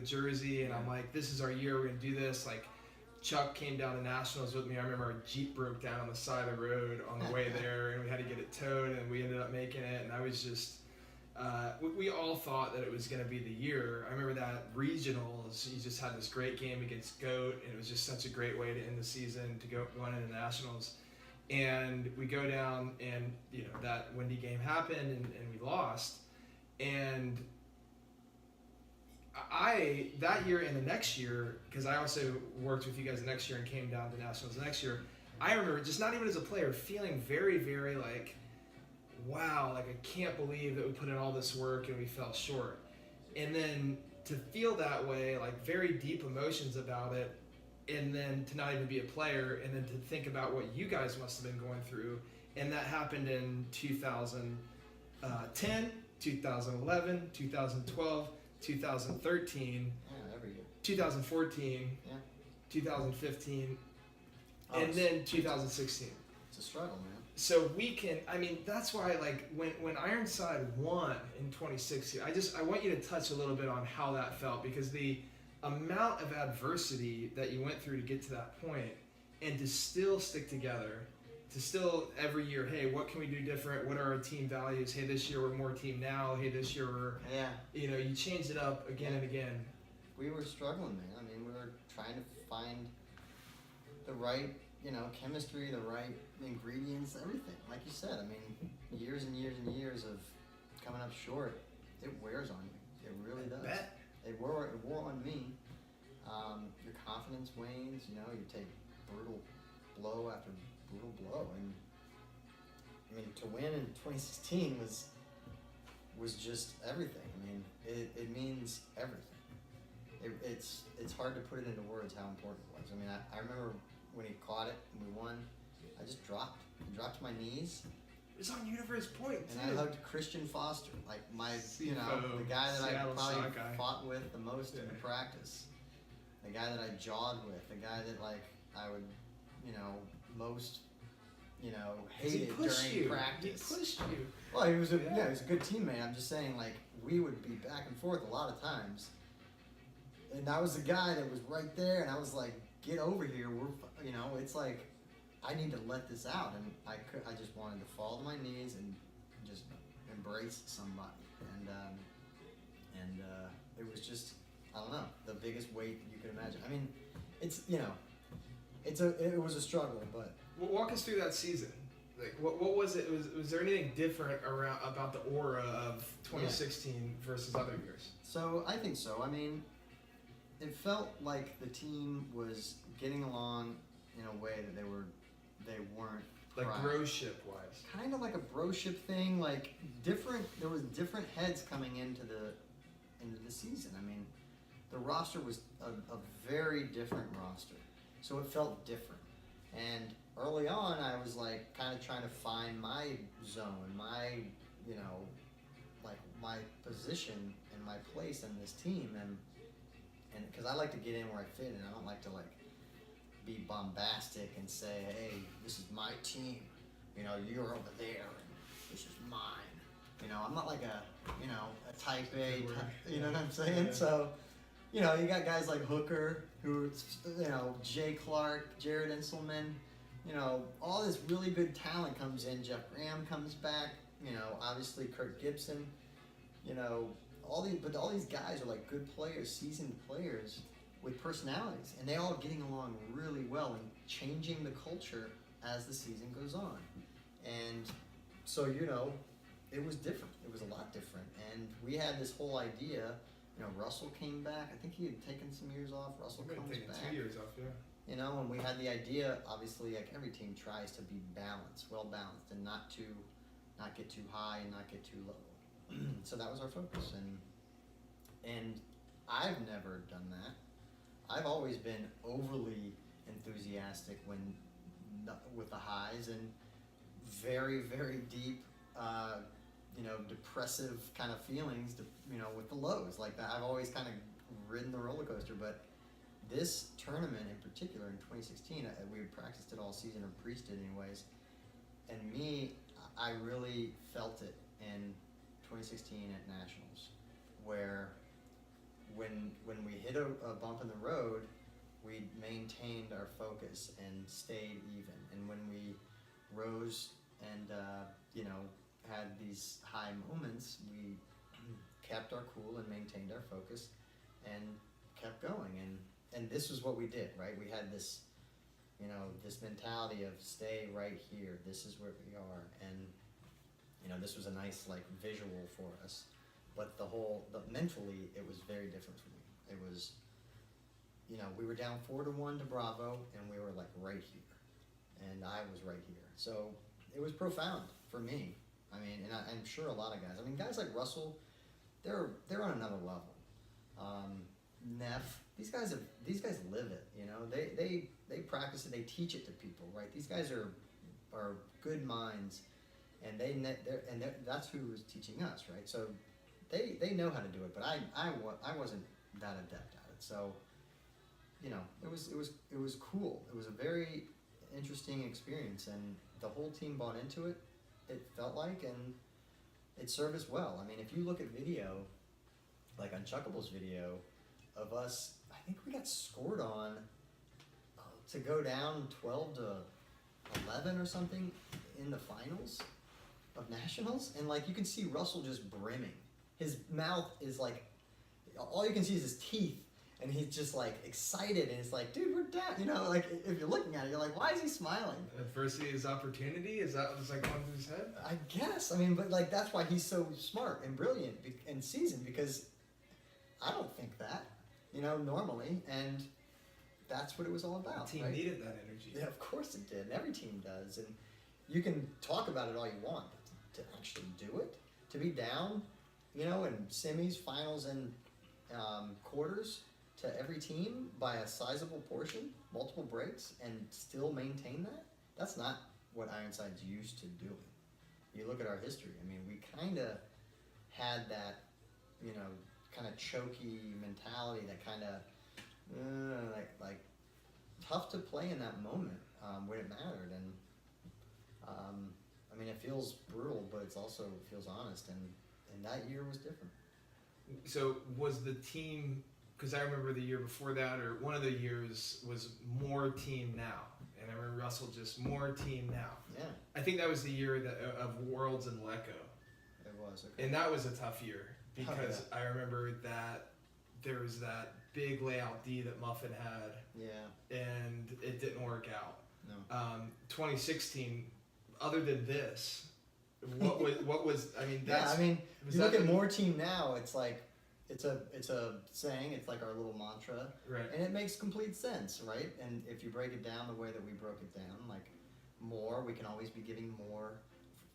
jersey, and I'm like, this is our year. We're gonna do this. Like, Chuck came down to Nationals with me. I remember our Jeep broke down on the side of the road on the way there, and we had to get it towed, and we ended up making it. And I was just, we all thought that it was going to be the year. I remember that regionals, you just had this great game against GOAT, and it was just such a great way to end the season to go going into Nationals. And we go down, and that windy game happened, and we lost. And that year and the next year, because I also worked with you guys the next year and came down to Nationals the next year, I remember just not even as a player feeling very, very like, wow, like I can't believe that we put in all this work and we fell short. And then to feel that way, like very deep emotions about it, and then to not even be a player, and then to think about what you guys must have been going through. And that happened in 2010, 2011, 2012, 2013, every year. 2014, 2015, and then 2016. It's a struggle, man. So that's why, like, when Ironside won in 2016, I want you to touch a little bit on how that felt, because the amount of adversity that you went through to get to that point, and to still stick together, to still every year, hey, what can we do different? What are our team values? Hey, this year we're more team now. Hey, this year we're, you changed it up again and again. We were struggling, man. I mean, we were trying to find the right, chemistry, the right ingredients, everything. Like you said, I mean, years and years and years of coming up short, it wears on you. It really does. Bet. It wore on me. Your confidence wanes, you take brutal blow after brutal blow. And I mean, to win in 2016 was just everything. I mean, it means everything. It's hard to put it into words how important it was. I mean, I remember when he caught it and we won, I just dropped to my knees. It was on Universe Point, and I hugged Christian Foster, like the guy that Seattle I probably guy. fought with the most in practice, the guy that I jawed with, the guy that I would, most, hated during practice. He pushed you. Well, he was a good teammate. I'm just saying, like, we would be back and forth a lot of times, and I was the guy that was right there, and I was like, get over here. It's like, I need to let this out, and I just wanted to fall to my knees and just embrace somebody, and it was just, I don't know, the biggest weight you could imagine. I mean, it was a struggle, but walk us through that season. Like, what was it? Was there anything different about the aura of 2016 versus other years? So I think so. I mean, it felt like the team was getting along in a way that they weren't like broship wise. Kind of like a broship thing, like different. There was different heads coming into the season. I mean, the roster was a very different roster, so it felt different. And early on, I was like kind of trying to find my zone, my like my position and my place in this team, and because I like to get in where I fit, and I don't like to like be bombastic and say, hey, this is my team, you're over there and this is mine. I'm not like a type A, you know what I'm saying? Yeah. So, you got guys like Hooker, who, Jay Clark, Jared Inselman, all this really good talent comes in. Jeff Graham comes back, obviously Kirk Gibson, all these guys are like good players, seasoned players with personalities, and they all getting along really well and changing the culture as the season goes on. And so, it was different. It was a lot different. And we had this whole idea, Russell came back. I think he had taken some years off. Russell comes back. 2 years off, yeah. And we had the idea, obviously, like every team tries to be balanced, well balanced, and not get too high and not get too low. So that was our focus. And I've never done that. I've always been overly enthusiastic with the highs, and very, very deep, depressive kind of feelings, with the lows. Like that, I've always kind of ridden the roller coaster. But this tournament in particular in 2016, we had practiced it all season, or Priest did anyways. And me, I really felt it in 2016 at Nationals, where when we hit a bump in the road, we maintained our focus and stayed even. And when we rose and had these high moments, we kept our cool and maintained our focus and kept going. And this was what we did, right? We had this, this mentality of stay right here. This is where we are. And this was a nice like visual for us. But mentally, it was very different for me. It was, we were down 4-1 to Bravo, and we were like right here, and I was right here. So it was profound for me. I mean, and I'm sure a lot of guys. I mean, guys like Russell, they're on another level. Neff, these guys live it. They practice it. They teach it to people, right? These guys are good minds, and that's who was teaching us, right? So they know how to do it, but I wasn't that adept at it. So it was cool. It was a very interesting experience, and the whole team bought into it. It felt like, and it served us well. I mean, if you look at video, like on Chuckable's video of us, I think we got scored on to go down 12-11 or something in the finals of nationals, and like you can see Russell just brimming. His mouth is like, all you can see is his teeth, and he's just like excited, and it's like, dude, we're down. Like if you're looking at it, you're like, why is he smiling? Adversity is opportunity. Is that what's like going through his head? I guess. I mean, but like that's why he's so smart and brilliant and seasoned, because I don't think that, normally, and that's what it was all about. The team right? needed that energy. Yeah, of course it did. And every team does, and you can talk about it all you want, but to actually do it, to be down, in semis, finals, and quarters to every team by a sizable portion, multiple breaks, and still maintain that, that's not what Ironside's used to doing. You look at our history, I mean, we kind of had that, kind of choky mentality, that kind of like tough to play in that moment when it mattered. And I mean, it feels brutal, but it's also feels honest, and that year was different. So was the team, because I remember the year before that, or one of the years was more team now, and I remember Russell just more team now. Yeah, I think that was the year of Worlds in Lecco. it was. Okay. And that was a tough year, because I remember that there was that big layout D that Muffin had. Yeah. And it didn't work out. No. 2016, other than this, what was I mean, that's, yeah, I mean, you look at more team now, it's like, it's a saying, it's like our little mantra, right? And it makes complete sense, right? And if you break it down the way that we broke it down, like more, we can always be giving more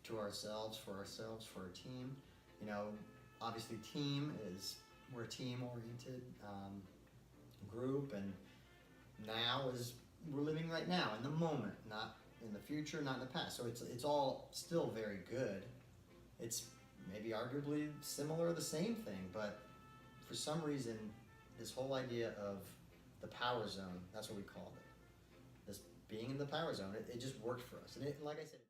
to ourselves, for our team. Obviously we're a team-oriented group, and now we're living right now, in the moment, not in the future, not in the past. So it's all still very good. It's maybe arguably similar or the same thing, but for some reason, this whole idea of the power zone, that's what we called it. This being in the power zone, it just worked for us. And like I said,